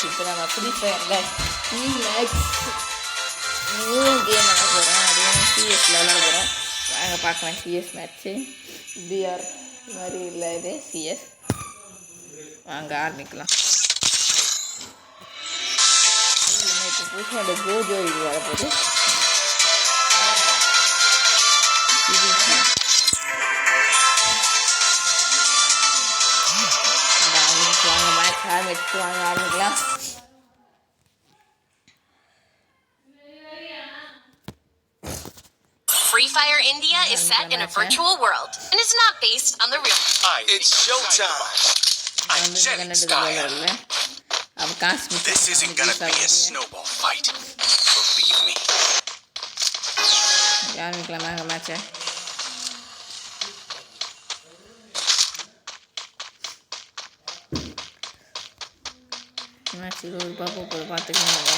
இப்போ நம்ம ஃப்ரீ ஃபயரில் மேக்ஸ் நியூ கேம் விளாட போகிறோம். அதுவும் சிஎஸ்சில் விளாட போகிறோம். வாங்க பார்க்கலாம் சிஎஸ் மேட்ச்சு. பிஆர் மாதிரி இல்லை, இது சிஎஸ். வாங்க ஆரம்பிக்கலாம். இப்போ புதுசாக அந்த ஜோஜோ இது வரப்போகுது. வாங்க மேட்ச் ஆரம்பிக்கலாம். Free Fire India is set in a virtual world and is not based on the real. It's showtime. I'm Jet Style. This isn't gonna be a snowball fight. Believe me. ஆரம்பிக்கலாமா மேட்சை? Match இது ஒரு பார்த்துக்கோங்க.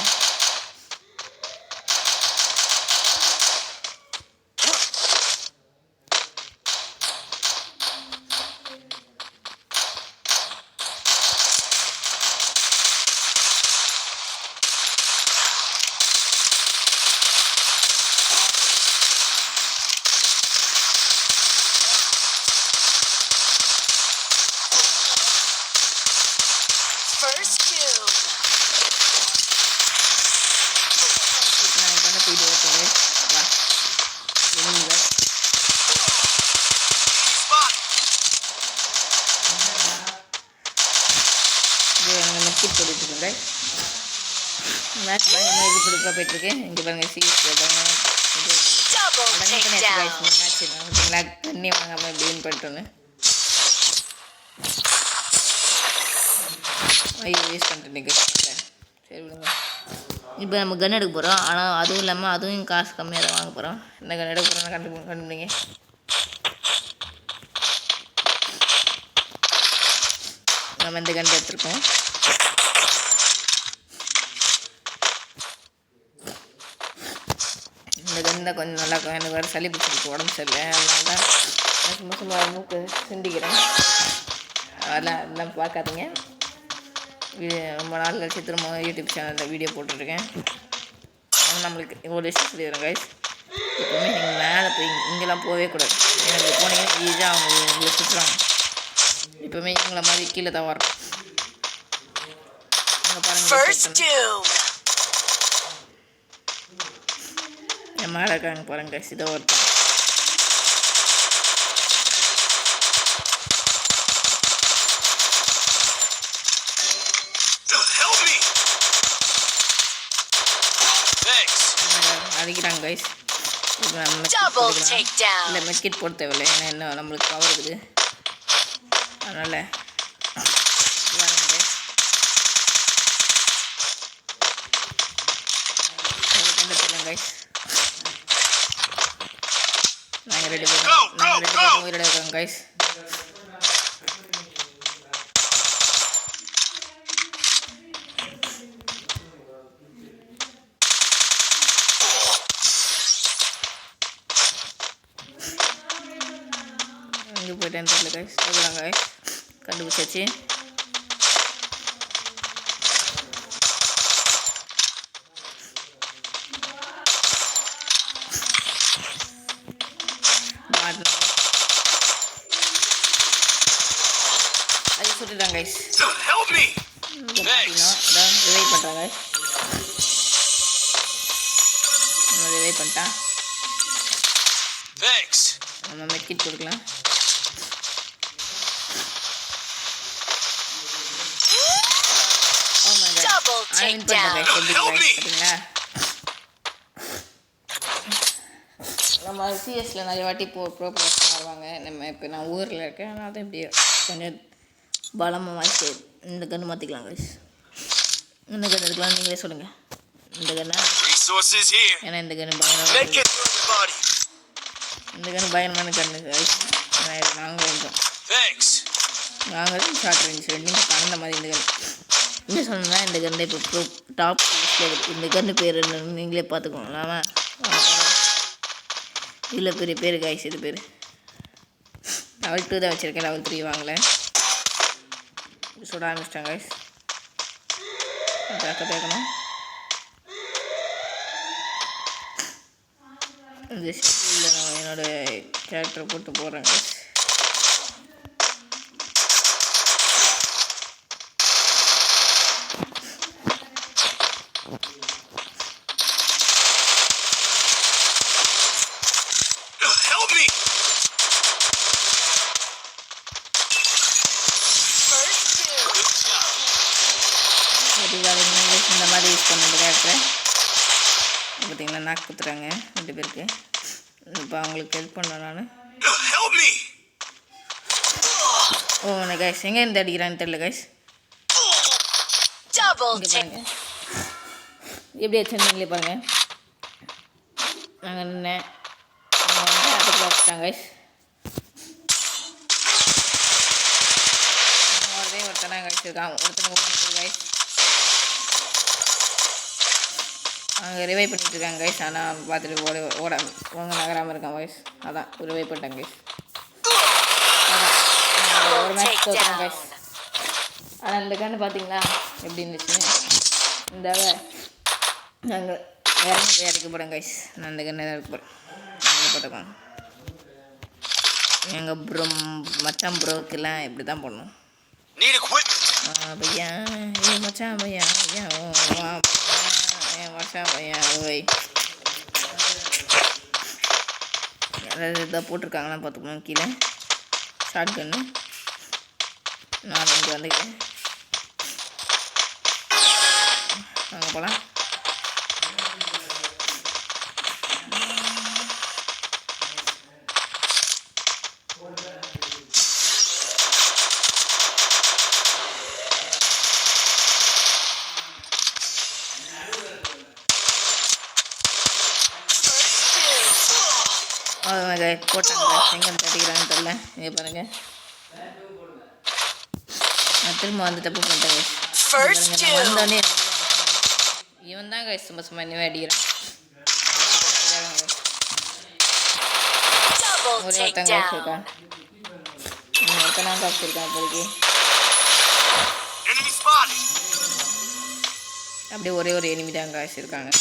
First two. Match பயங்கரமாக இது கொடுக்க போயிட்டுருக்கேன். இங்கே பாருங்கள் சீஸ் பார்த்தீங்களா, தண்ணி வாங்காமல் எப்படி வின் பண்ணிட்டோன்னு. ஐயோ வேஸ்ட் பண்ணிட்டு சரி விடுங்க. இப்போ நம்ம கன் எடுக்க போகிறோம். ஆனால் அதுவும் இல்லாமல் அதுவும் காசு கம்மியாக தான் வாங்க போகிறோம். என்ன கன் எடுக்க போகிறோம்னா கண்டுபிடிங்க. நம்ம இந்த கன் எடுத்துருக்கோம். இந்த கன் தான் கொஞ்சம் நல்லா இருக்கும். எனக்கு வேறு சளி பிடிச்சிருக்கு, உடம்பு சரியில்லை. அதனால தான் சும்மா மூக்கு சிந்திக்கிறேன். அதெல்லாம் பார்க்காதீங்க. ரொம்ப நாள் கழிச்சு திரும்ப யூடியூப் சேனலில் வீடியோ போட்டுருக்கேன். ஆனால் நம்மளுக்கு ஒரு விஷயம் சொல்லிடுறேன் கைஸ். எப்போவுமே நீங்கள் மேலே போய் இங்கெல்லாம் போகவே கூடாது. எனக்கு போனீங்கன்னா ஈஸியாக அவங்க உங்களை சுற்றுறாங்க. எப்போவுமே இவங்கள மாதிரி கீழே தான் வரும். அங்கே பாருங்கள் என் மேலே இருக்காங்க பாருங்க கைஸ். இதை ஒருத்தர் அடிக்கிறாங்க கைஸ். இப்போ நம்ம இல்லை மெட்கிட் போட தேவையில்லை, ஏன்னா என்ன நம்மளுக்கு பவர் இருக்குது. அதனால் வாங்க கைஸ். கண்டுபிடிக்கலாம் கைஸ். நாங்கள் ரெடி பேரும் உயிரோட இருக்கோம் கைஸ். இங்கே போய்ட்டேன் தெரியல கைஸ். அதுதான் கைஸ் கண்டுபிடிச்சாச்சு. அது சொல்லிட்டாங்க கைஸ். அதான் ரிவைவ் பண்ணுறாங்க. ரிவைவ் பண்ணிட்டான். நம்ம மெட்கிட் கொடுக்கலாம். நம்ம சிஎஸ்சில் நிறைய வாட்டி ப்ரோ பிளேயர்ஸ் வருவாங்க. நம்ம இப்போ நான் ஊரில் இருக்கேன். ஆனால் அதை இப்படி கொஞ்சம் பலமாக வாங்கி இந்த கன்று மாற்றிக்கலாம் கைஸ். இந்த கன்று எடுக்கலாம், நீங்களே சொல்லுங்கள். இந்த கண்ணா ஏன்னா இந்த கன்று பயங்கரமான கன்று கைஸ். நாங்கள் கொஞ்சம் நாங்கள் ஷார்ட் ரேஞ்ச் ரெண்டுமே அந்த மாதிரி இந்த கன்று என்ன சொன்னா இந்த கன்று இப்போ ப்ரோ டாப் இந்த கன்று பேர் என்னன்னு நீங்களே பார்த்துக்கோங்களாமா. இவ்வளோ பெரிய பேர் கைஸ். இது பேர் லெவல் 2 தான் வச்சுருக்கேன், லெவல் 3 வாங்கலை. சுட ஆரம்பிச்சிட்டாங்க கைஸ். கேட்கணும். இந்த ஷெட்யூலில் நான் என்னோடய கேரக்டரை போட்டு போகிறேங்க. Help me! இந்த மாதிரி யூஸ் பண்ண இந்த கேரக்டரை பார்த்தீங்கன்னா நாக்கு குத்துறாங்க 2 பேருக்கு. இப்போ அவங்களுக்கு ஹெல்ப் பண்ணேன் நான். Help me! ஓ கைஸ் எங்கே இருந்து அடிக்கிறான்னு தெரியல கைஸ். Double இங்கே take. பாருங்க எப்படி வச்சுருந்தீங்களே பாருங்கள். நாங்கள் நின்னேன் அவங்க வந்து அதுக்கு வச்சுட்டாங்க கைஸ். ஒருத்தனா கைஸ் இருக்கான். ஒருத்தனுக்கு கைஸ் அங்கே ரிவைவ் பண்ணிட்டு இருக்காங்க கைஸ். ஆனால் பார்த்துட்டு ஓட அவங்க நகராமல் இருக்கான் கைஸ். அதான் ரிவைவ் பண்ணிட்டாங்க கைஸ். அதான் ஒரு மேட்ச் தோற்றுறோம் கைஸ். ஆனால் இந்த கண்ணு பார்த்தீங்களா எப்படி இருந்துச்சுன்னு. இந்த நாங்கள் இறங்கி போய் அடிக்க போகிறோம் கைஸ். நான் இந்த கண்ணை தான் இருக்க போகிறேன். போட்டுக்கோங்க. எங்கள் ப்ரோ மச்சான் ப்ரோக்கெல்லாம் இப்படி தான் பண்ணணும். भैया ये मचा भैया भैया ओ वाह मचा भैया ओए யாராவது இதாக போட்டிருக்காங்களா பார்த்துக்கணும். கீழே ஷார்ட் கன்னு நான் இங்கே வந்துக்கிறேன். அங்கே போகலாம். போட்டாங்க எங்கே தட்டிக்கிறாங்கன்னு தெரில. இங்கே பாருங்கள் நான் திரும்ப வந்து தப்பு பண்ணிட்டேன். வந்தோடனே இவன் தான் கைஸ் சும்மா இன்னும் அடிக்கிறான். ஒரே ஒருத்தன் காசு இருக்கான். ஒருத்தனா காசு இருக்கான் இப்போதைக்கு. அப்படியே ஒரே ஒரு எனிமி தான் காசு இருக்காங்க.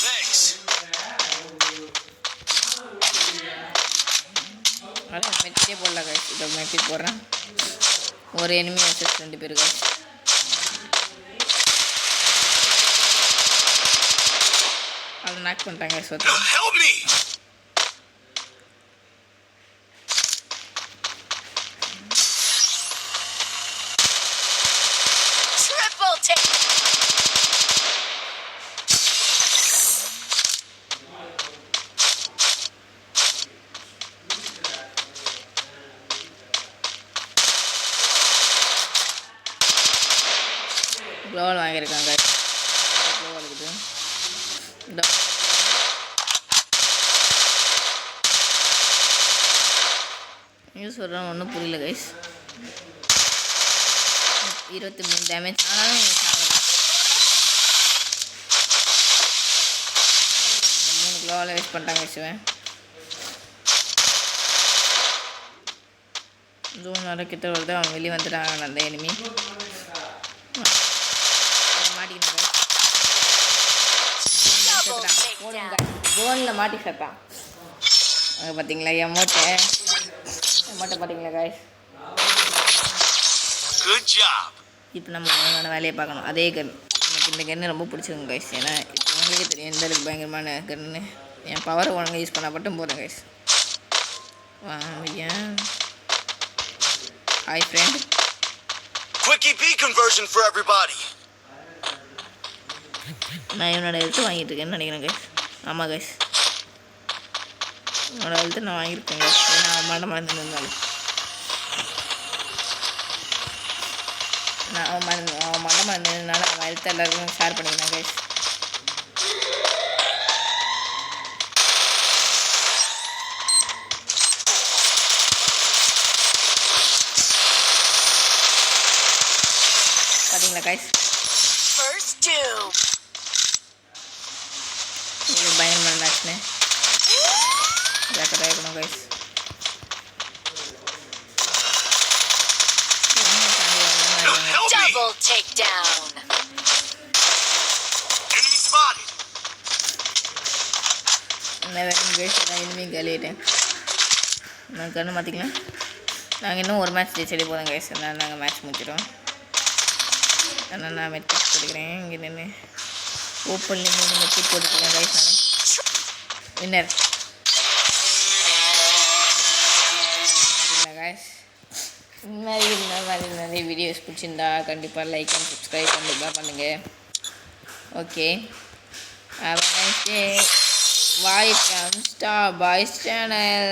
அதான் மெட்டியே போடல கைஸ். இதை மெட்டி போடுறேன். ஒரு எனிமி வர்சஸ் 2 பேர் கைஸ். அதை நாக் பண்ணிட்டாங்க கைஸ். க்ளோவல் வாங்கியிருக்காங்க. க்ளோவல் இருக்குது. நியூஸ் சொல்கிறேன் ஒன்றும் புரியல கைஸ். 23 டேமேஜ் ஆனாலும் 3 க்ளோவலை வேஸ்ட் பண்ணிட்டாங்க வச்சுவேன். ஜூன் வர கிட்ட வருது. அவன் வெளியே வந்துட்டாங்க அந்த எனிமி. ஜோனில் மாட்டி சேர்த்தான். அங்கே பார்த்தீங்களா எமோட்டை பார்த்தீங்களா காய்ஸ். இப்போ நம்ம ஒழுங்கான வேலையை பார்க்கணும். அதே கன் எனக்கு இந்த கன்று ரொம்ப பிடிச்சிருங்க கைஸ். ஏன்னா இப்போ உங்களுக்கே தெரியும் எந்த அளவுக்கு பயங்கரமான கன்று. என் பவரை ஒழுங்காக யூஸ் பண்ணால் மட்டும் போகிறேன் கைஸ். ஏன் hi friend. Quickie P conversion for everybody. நான் இவனோட ஹெல்த்து வாங்கிட்டு இருக்கேன்னு நினைக்கிறேன் கைஸ். ஆமாம் கைஸ் என்னோட ஹெல்த்து நான் வாங்கியிருக்கேன் கைஸ். ஏன்னா அவன் மறந்து இருந்தாலும் அவன் மறந்து இருந்தாலும் அவன் ஹெல்த்தை எல்லாருக்கும் ஷேர் பண்ணிக்கிறேன் கைஸ். பார்த்தீங்களா கைஸ். இது பயங்கரமான மேட்ச்னு ஜாக்கிரதையாக இருக்கணும் கைஸ். நான் வேணும் கேஸ் நான் இனிமேல் காலிட்டேன். நான் கண்ணு மாற்றிக்கலாம். நாங்கள் இன்னும் ஒரு மேட்ச் ஜெயிச்சடி போதும் கேஸ். அதனால் நாங்கள் மேட்ச் முடிச்சிடுவோம். அதனால் நான் மெட்ரிக் போட்டுக்கிறேன். இங்கே நின்று ஓப்பன்லேருந்து மெட்ரிக் போட்டுக்கிறேன் கைஸ். நான் வின்னர் கைஸ். இந்த மாதிரி நிறைய வீடியோஸ் பிடிச்சிருந்தா கண்டிப்பாக லைக் அண்ட் சப்ஸ்கிரைப் கண்டிப்பாக பண்ணுங்கள். Okay, have a nice day. Bye from Star Boys channel.